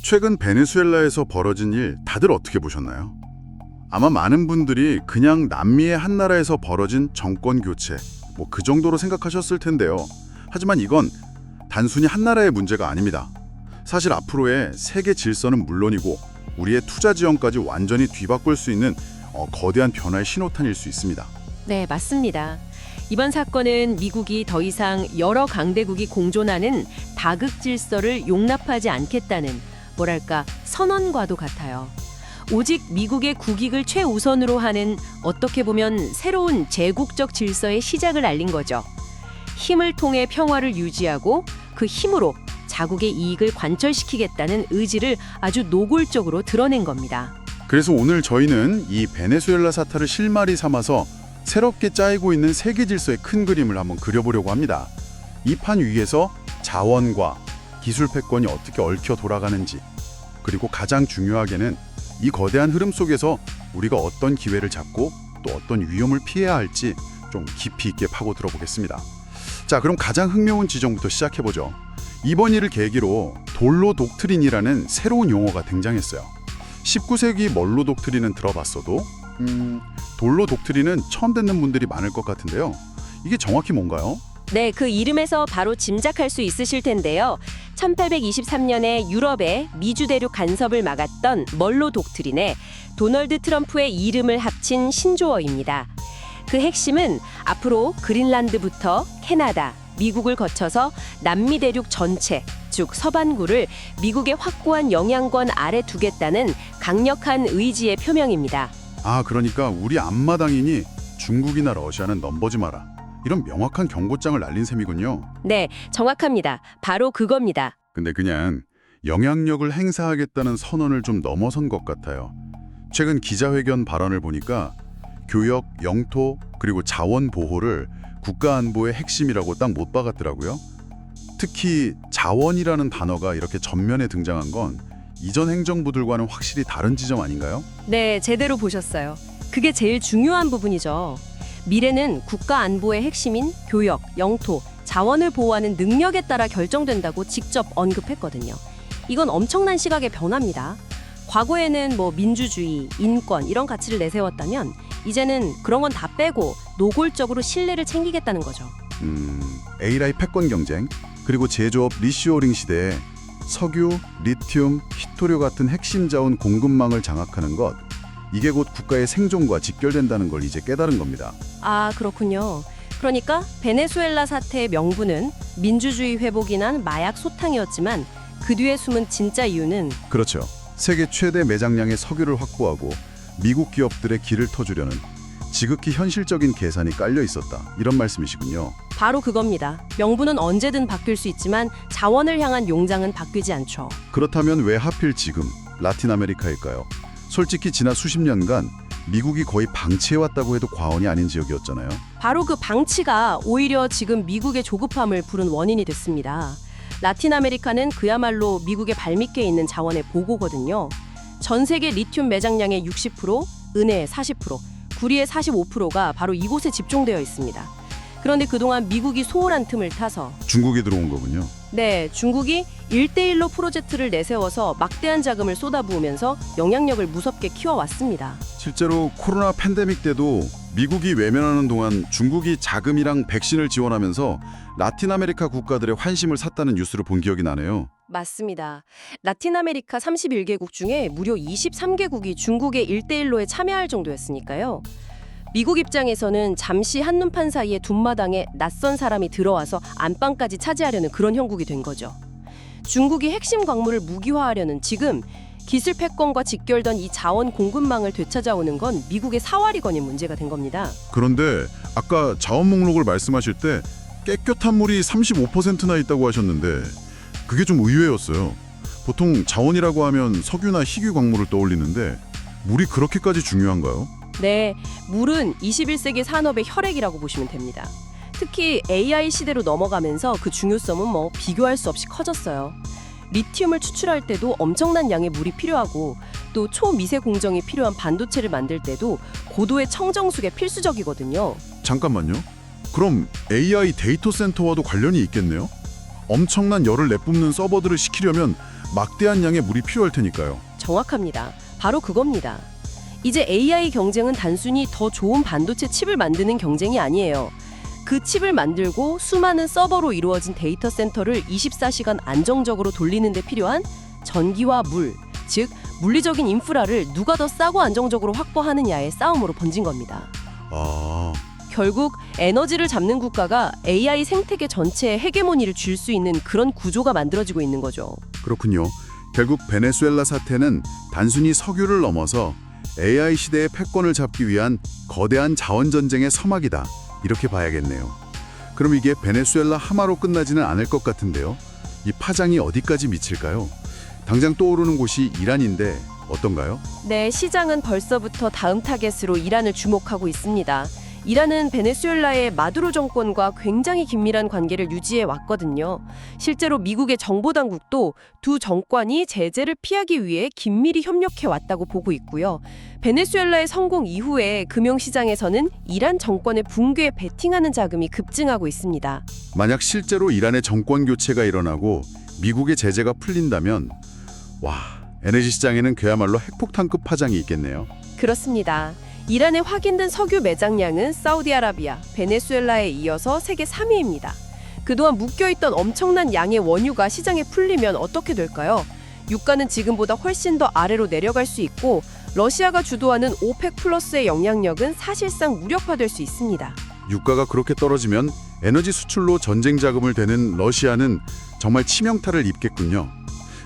최근 베네수엘라에서 벌어진 일 다들 어떻게 보셨나요? 아마 많은 분들이 그냥 남미의 한 나라에서 벌어진 정권 교체, 그 정도로 생각하셨을 텐데요. 하지만 이건 단순히 한 나라의 문제가 아닙니다. 사실 앞으로의 세계 질서는 물론이고 우리의 투자 지형까지 완전히 뒤바꿀 수 있는 거대한 변화의 신호탄일 수 있습니다. 네, 맞습니다. 이번 사건은 미국이 더 이상 여러 강대국이 공존하는 다극 질서를 용납하지 않겠다는 선언과도 같아요. 오직 미국의 국익을 최우선으로 하는 어떻게 보면 새로운 제국적 질서의 시작을 알린 거죠. 힘을 통해 평화를 유지하고 그 힘으로 자국의 이익을 관철시키겠다는 의지를 아주 노골적으로 드러낸 겁니다. 그래서 오늘 저희는 이 베네수엘라 사태를 실마리 삼아서 새롭게 짜이고 있는 세계 질서의 큰 그림을 한번 그려보려고 합니다. 이 판 위에서 자원과 기술 패권이 어떻게 얽혀 돌아가는지, 그리고 가장 중요하게는 이 거대한 흐름 속에서 우리가 어떤 기회를 잡고 또 어떤 위험을 피해야 할지 좀 깊이 있게 파고 들어보겠습니다. 자, 그럼 가장 흥미로운 지점부터 시작해보죠. 이번 일을 계기로 돌로 독트린이라는 새로운 용어가 등장했어요. 19세기 멀로 독트린은 들어봤어도 돌로 독트린은 처음 듣는 분들이 많을 것 같은데요. 이게 정확히 뭔가요? 네, 그 이름에서 바로 짐작할 수 있으실 텐데요. 1823년에 유럽에 미주 대륙 간섭을 막았던 멀로 독트린에 도널드 트럼프의 이름을 합친 신조어입니다. 그 핵심은 앞으로 그린란드부터 캐나다, 미국을 거쳐서 남미 대륙 전체, 즉 서반구를 미국의 확고한 영향권 아래 두겠다는 강력한 의지의 표명입니다. 그러니까 우리 앞마당이니 중국이나 러시아는 넘보지 마라, 이런 명확한 경고장을 날린 셈이군요. 네, 정확합니다. 바로 그겁니다. 근데 그냥 영향력을 행사하겠다는 선언을 좀 넘어선 것 같아요. 최근 기자회견 발언을 보니까 교역, 영토, 그리고 자원 보호를 국가 안보의 핵심이라고 딱 못 박았더라고요. 특히 자원이라는 단어가 이렇게 전면에 등장한 건 이전 행정부들과는 확실히 다른 지점 아닌가요? 네, 제대로 보셨어요. 그게 제일 중요한 부분이죠. 미래는 국가 안보의 핵심인 교역, 영토, 자원을 보호하는 능력에 따라 결정된다고 직접 언급했거든요. 이건 엄청난 시각의 변화입니다. 과거에는 민주주의, 인권 이런 가치를 내세웠다면 이제는 그런 건 다 빼고 노골적으로 신뢰를 챙기겠다는 거죠. AI 패권 경쟁, 그리고 제조업 리쇼어링 시대에 석유, 리튬, 히토류 같은 핵심 자원 공급망을 장악하는 것, 이게 곧 국가의 생존과 직결된다는 걸 이제 깨달은 겁니다. 그렇군요. 그러니까 베네수엘라 사태의 명분은 민주주의 회복이란 마약 소탕이었지만 그 뒤에 숨은 진짜 이유는 그렇죠. 세계 최대 매장량의 석유를 확보하고 미국 기업들의 길을 터주려는 지극히 현실적인 계산이 깔려 있었다, 이런 말씀이시군요. 바로 그겁니다. 명분은 언제든 바뀔 수 있지만 자원을 향한 용장은 바뀌지 않죠. 그렇다면 왜 하필 지금 라틴 아메리카일까요? 솔직히 지난 수십 년간 미국이 거의 방치해왔다고 해도 과언이 아닌 지역이었잖아요. 바로 그 방치가 오히려 지금 미국의 조급함을 부른 원인이 됐습니다. 라틴 아메리카는 그야말로 미국의 발밑에 있는 자원의 보고거든요. 전 세계 리튬 매장량의 60%, 은혜의 40%, 구리의 45%가 바로 이곳에 집중되어 있습니다. 그런데 그동안 미국이 소홀한 틈을 타서 중국이 들어온 거군요. 네, 중국이 1대1로 프로젝트를 내세워서 막대한 자금을 쏟아부으면서 영향력을 무섭게 키워왔습니다. 실제로 코로나 팬데믹 때도 미국이 외면하는 동안 중국이 자금이랑 백신을 지원하면서 라틴 아메리카 국가들의 환심을 샀다는 뉴스를 본 기억이 나네요. 맞습니다. 라틴 아메리카 31개국 중에 무려 23개국이 중국의 1대1로에 참여할 정도였으니까요. 미국 입장에서는 잠시 한눈판 사이에 둔마당에 낯선 사람이 들어와서 안방까지 차지하려는 그런 형국이 된 거죠. 중국이 핵심 광물을 무기화하려는 지금 기술 패권과 직결된 이 자원 공급망을 되찾아오는 건 미국의 사활이 걸린 문제가 된 겁니다. 그런데 아까 자원 목록을 말씀하실 때 깨끗한 물이 35%나 있다고 하셨는데 그게 좀 의외였어요. 보통 자원이라고 하면 석유나 희귀 광물을 떠올리는데 물이 그렇게까지 중요한가요? 네, 물은 21세기 산업의 혈액이라고 보시면 됩니다. 특히 AI 시대로 넘어가면서 그 중요성은 비교할 수 없이 커졌어요. 리튬을 추출할 때도 엄청난 양의 물이 필요하고 또 초미세 공정이 필요한 반도체를 만들 때도 고도의 청정수가 필수적이거든요. 잠깐만요. 그럼 AI 데이터 센터와도 관련이 있겠네요? 엄청난 열을 내뿜는 서버들을 시키려면 막대한 양의 물이 필요할 테니까요. 정확합니다. 바로 그겁니다. 이제 AI 경쟁은 단순히 더 좋은 반도체 칩을 만드는 경쟁이 아니에요. 그 칩을 만들고 수많은 서버로 이루어진 데이터 센터를 24시간 안정적으로 돌리는 데 필요한 전기와 물, 즉 물리적인 인프라를 누가 더 싸고 안정적으로 확보하느냐의 싸움으로 번진 겁니다. 아, 결국 에너지를 잡는 국가가 AI 생태계 전체에 헤게모니를 줄 수 있는 그런 구조가 만들어지고 있는 거죠. 그렇군요. 결국 베네수엘라 사태는 단순히 석유를 넘어서 AI 시대의 패권을 잡기 위한 거대한 자원 전쟁의 서막이다. 이렇게 봐야겠네요. 그럼 이게 베네수엘라 하마로 끝나지는 않을 것 같은데요. 이 파장이 어디까지 미칠까요? 당장 떠오르는 곳이 이란인데 어떤가요? 네, 시장은 벌써부터 다음 타겟으로 이란을 주목하고 있습니다. 이란은 베네수엘라의 마두로 정권과 굉장히 긴밀한 관계를 유지해 왔거든요. 실제로 미국의 정보당국도 두 정권이 제재를 피하기 위해 긴밀히 협력해 왔다고 보고 있고요. 베네수엘라의 성공 이후에 금융시장에서는 이란 정권의 붕괴에 베팅하는 자금이 급증하고 있습니다. 만약 실제로 이란의 정권 교체가 일어나고 미국의 제재가 풀린다면 에너지 시장에는 그야말로 핵폭탄급 파장이 있겠네요. 그렇습니다. 이란의 확인된 석유 매장량은 사우디아라비아, 베네수엘라에 이어서 세계 3위입니다. 그동안 묶여있던 엄청난 양의 원유가 시장에 풀리면 어떻게 될까요? 유가는 지금보다 훨씬 더 아래로 내려갈 수 있고 러시아가 주도하는 오펙 플러스의 영향력은 사실상 무력화될 수 있습니다. 유가가 그렇게 떨어지면 에너지 수출로 전쟁 자금을 대는 러시아는 정말 치명타를 입겠군요.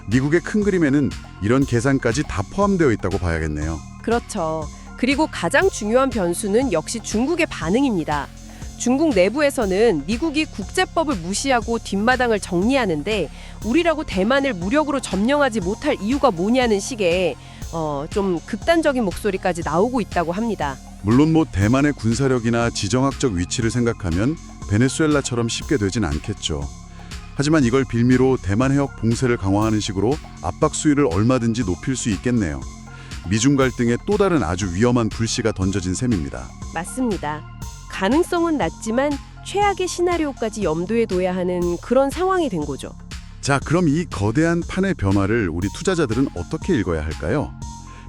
미국의 큰 그림에는 이런 계산까지 다 포함되어 있다고 봐야겠네요. 그렇죠. 그리고 가장 중요한 변수는 역시 중국의 반응입니다. 중국 내부에서는 미국이 국제법을 무시하고 뒷마당을 정리하는데 우리라고 대만을 무력으로 점령하지 못할 이유가 뭐냐는 식의 좀 극단적인 목소리까지 나오고 있다고 합니다. 물론 대만의 군사력이나 지정학적 위치를 생각하면 베네수엘라처럼 쉽게 되진 않겠죠. 하지만 이걸 빌미로 대만 해역 봉쇄를 강화하는 식으로 압박 수위를 얼마든지 높일 수 있겠네요. 미중 갈등에 또 다른 아주 위험한 불씨가 던져진 셈입니다. 맞습니다. 가능성은 낮지만 최악의 시나리오까지 염두에 둬야 하는 그런 상황이 된 거죠. 자, 그럼 이 거대한 판의 변화를 우리 투자자들은 어떻게 읽어야 할까요?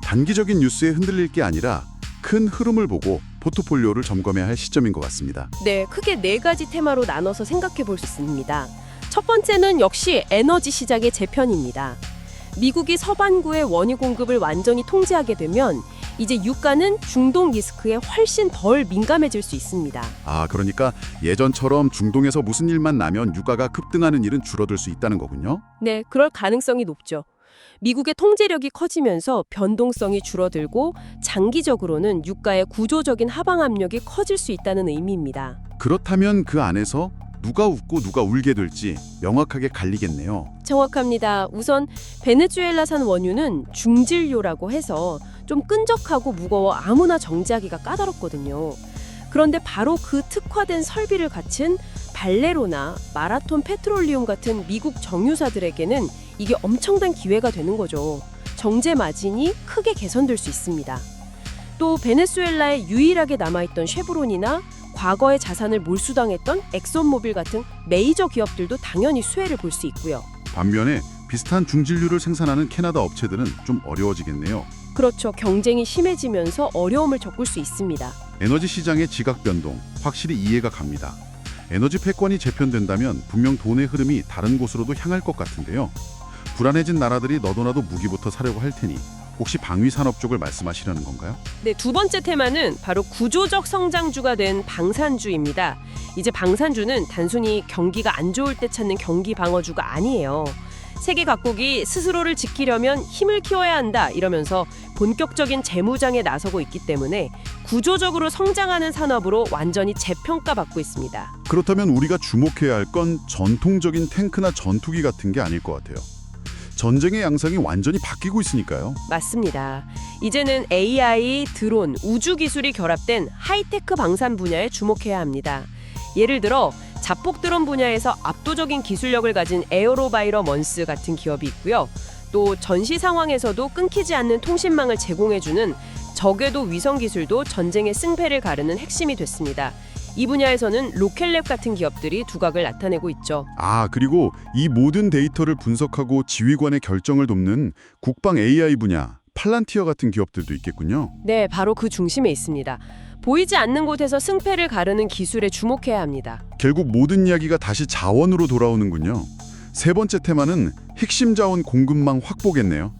단기적인 뉴스에 흔들릴 게 아니라 큰 흐름을 보고 포트폴리오를 점검해야 할 시점인 것 같습니다. 네, 크게 4가지 테마로 나눠서 생각해 볼 수 있습니다. 첫 번째는 역시 에너지 시장의 재편입니다. 미국이 서반구의 원유 공급을 완전히 통제하게 되면 이제 유가는 중동 리스크에 훨씬 덜 민감해질 수 있습니다. 그러니까 예전처럼 중동에서 무슨 일만 나면 유가가 급등하는 일은 줄어들 수 있다는 거군요. 네, 그럴 가능성이 높죠. 미국의 통제력이 커지면서 변동성이 줄어들고 장기적으로는 유가의 구조적인 하방 압력이 커질 수 있다는 의미입니다. 그렇다면 그 안에서 누가 웃고 누가 울게 될지 명확하게 갈리겠네요. 정확합니다. 우선 베네수엘라산 원유는 중진료라고 해서 좀 끈적하고 무거워 아무나 정지하기가 까다롭거든요. 그런데 바로 그 특화된 설비를 갖춘 발레로나 마라톤 페트롤리움 같은 미국 정유사들에게는 이게 엄청난 기회가 되는 거죠. 정제 마진이 크게 개선될 수 있습니다. 또 베네수엘라에 유일하게 남아있던 쉐브론이나 과거의 자산을 몰수당했던 엑손모빌 같은 메이저 기업들도 당연히 수혜를 볼 수 있고요. 반면에 비슷한 중진류를 생산하는 캐나다 업체들은 좀 어려워지겠네요. 그렇죠. 경쟁이 심해지면서 어려움을 겪을 수 있습니다. 에너지 시장의 지각 변동 확실히 이해가 갑니다. 에너지 패권이 재편된다면 분명 돈의 흐름이 다른 곳으로도 향할 것 같은데요. 불안해진 나라들이 너도나도 무기부터 사려고 할 테니 혹시 방위 산업 쪽을 말씀하시려는 건가요? 네, 두 번째 테마는 바로 구조적 성장주가 된 방산주입니다. 이제 방산주는 단순히 경기가 안 좋을 때 찾는 경기 방어주가 아니에요. 세계 각국이 스스로를 지키려면 힘을 키워야 한다 이러면서 본격적인 재무장에 나서고 있기 때문에 구조적으로 성장하는 산업으로 완전히 재평가받고 있습니다. 그렇다면 우리가 주목해야 할 건 전통적인 탱크나 전투기 같은 게 아닐 것 같아요. 전쟁의 양상이 완전히 바뀌고 있으니까요. 맞습니다. 이제는 AI, 드론, 우주 기술이 결합된 하이테크 방산 분야에 주목해야 합니다. 예를 들어 자폭 드론 분야에서 압도적인 기술력을 가진 에어로바이러먼스 같은 기업이 있고요. 또 전시 상황에서도 끊기지 않는 통신망을 제공해주는 저궤도 위성 기술도 전쟁의 승패를 가르는 핵심이 됐습니다. 이 분야에서는 로켓랩 같은 기업들이 두각을 나타내고 있죠. 그리고 이 모든 데이터를 분석하고 지휘관의 결정을 돕는 국방 AI 분야, 팔란티어 같은 기업들도 있겠군요. 네, 바로 그 중심에 있습니다. 보이지 않는 곳에서 승패를 가르는 기술에 주목해야 합니다. 결국 모든 이야기가 다시 자원으로 돌아오는군요. 세 번째 테마는 핵심 자원 공급망 확보겠네요.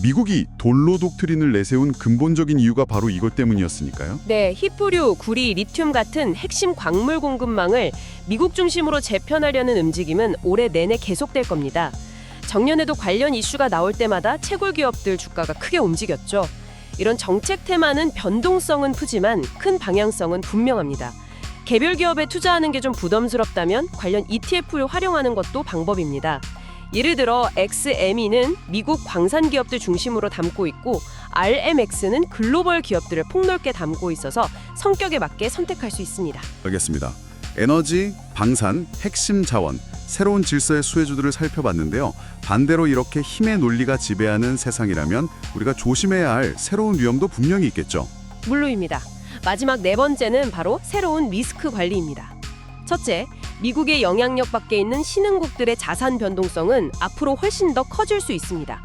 미국이 돌로 독트린을 내세운 근본적인 이유가 바로 이것 때문이었으니까요. 네, 히프류, 구리, 리튬 같은 핵심 광물 공급망을 미국 중심으로 재편하려는 움직임은 올해 내내 계속될 겁니다. 작년에도 관련 이슈가 나올 때마다 채굴 기업들 주가가 크게 움직였죠. 이런 정책 테마는 변동성은 푸지만 큰 방향성은 분명합니다. 개별 기업에 투자하는 게 좀 부담스럽다면 관련 ETF를 활용하는 것도 방법입니다. 예를 들어 XME는 미국 광산 기업들 중심으로 담고 있고 RMX는 글로벌 기업들을 폭넓게 담고 있어서 성격에 맞게 선택할 수 있습니다. 알겠습니다. 에너지, 방산, 핵심 자원, 새로운 질서의 수혜주들을 살펴봤는데요. 반대로 이렇게 힘의 논리가 지배하는 세상이라면 우리가 조심해야 할 새로운 위험도 분명히 있겠죠. 물론입니다. 마지막 네 번째는 바로 새로운 리스크 관리입니다. 첫째, 미국의 영향력 밖에 있는 신흥국들의 자산 변동성은 앞으로 훨씬 더 커질 수 있습니다.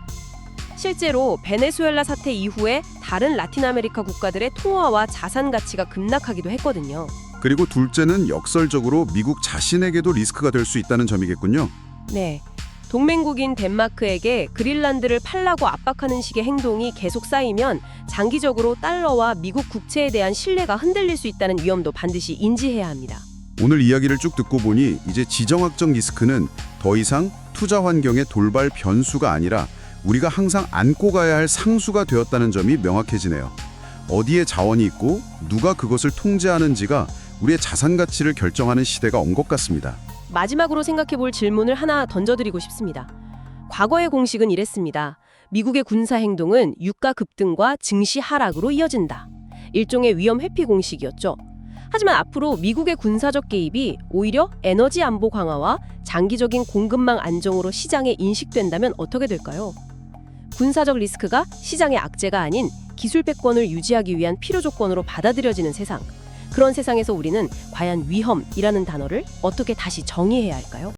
실제로 베네수엘라 사태 이후에 다른 라틴 아메리카 국가들의 통화와 자산 가치가 급락하기도 했거든요. 그리고 둘째는 역설적으로 미국 자신에게도 리스크가 될 수 있다는 점이겠군요. 네, 동맹국인 덴마크에게 그린란드를 팔라고 압박하는 식의 행동이 계속 쌓이면 장기적으로 달러와 미국 국채에 대한 신뢰가 흔들릴 수 있다는 위험도 반드시 인지해야 합니다. 오늘 이야기를 쭉 듣고 보니 이제 지정학적 리스크는 더 이상 투자 환경의 돌발 변수가 아니라 우리가 항상 안고 가야 할 상수가 되었다는 점이 명확해지네요. 어디에 자원이 있고 누가 그것을 통제하는지가 우리의 자산 가치를 결정하는 시대가 온 것 같습니다. 마지막으로 생각해 볼 질문을 하나 던져드리고 싶습니다. 과거의 공식은 이랬습니다. 미국의 군사 행동은 유가 급등과 증시 하락으로 이어진다. 일종의 위험 회피 공식이었죠. 하지만 앞으로 미국의 군사적 개입이 오히려 에너지 안보 강화와 장기적인 공급망 안정으로 시장에 인식된다면 어떻게 될까요? 군사적 리스크가 시장의 악재가 아닌 기술 패권을 유지하기 위한 필요 조건으로 받아들여지는 세상. 그런 세상에서 우리는 과연 위험이라는 단어를 어떻게 다시 정의해야 할까요?